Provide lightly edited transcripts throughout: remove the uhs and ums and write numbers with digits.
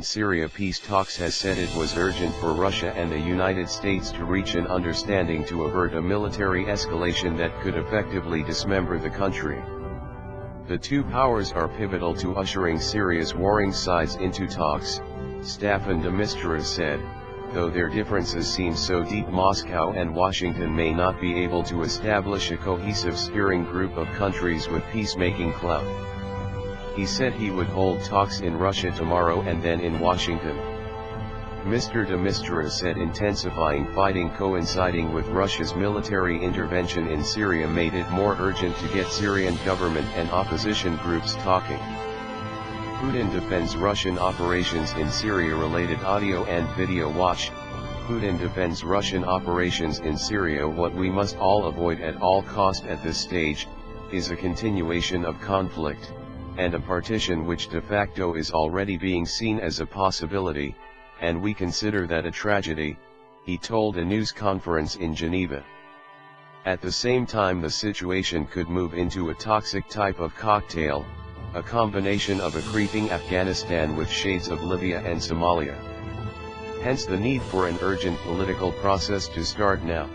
Syria peace talks has said it was urgent for Russia and the United States to reach an understanding to avert a military escalation that could effectively dismember the country. The two powers are pivotal to ushering Syria's warring sides into talks, Staffan de Mistura said, though their differences seem so deep Moscow and Washington may not be able to establish a cohesive steering group of countries with peacemaking clout. He said he would hold talks in Russia tomorrow and then in Washington. Mr. de Mistura said intensifying fighting coinciding with Russia's military intervention in Syria made it more urgent to get Syrian government and opposition groups talking. Putin defends Russian operations in Syria. Related audio and video. Watch. Putin defends Russian operations in Syria. What we must all avoid at all cost at this stage, is a continuation of conflict, and a partition which de facto is already being seen as a possibility, and we consider that a tragedy, he told a news conference in Geneva. At the same time the situation could move into a toxic type of cocktail, a combination of a creeping Afghanistan with shades of Libya and Somalia. Hence the need for an urgent political process to start now.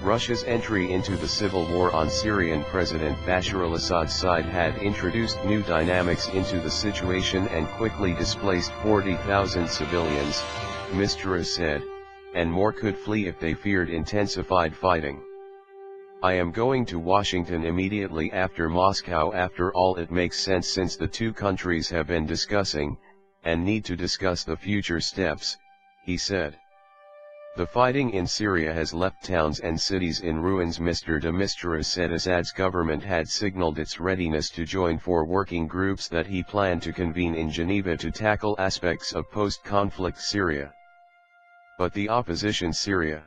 Russia's entry into the civil war on Syrian President Bashar al-Assad's side had introduced new dynamics into the situation and quickly displaced 40,000 civilians, Mistura said, and more could flee if they feared intensified fighting. I am going to Washington immediately after Moscow. After all, it makes sense since the two countries have been discussing, and need to discuss the future steps, he said. The fighting in Syria has left towns and cities in ruins. Mr. de Mistura said Assad's government had signaled its readiness to join 4 working groups that he planned to convene in Geneva to tackle aspects of post-conflict Syria. But the opposition Syria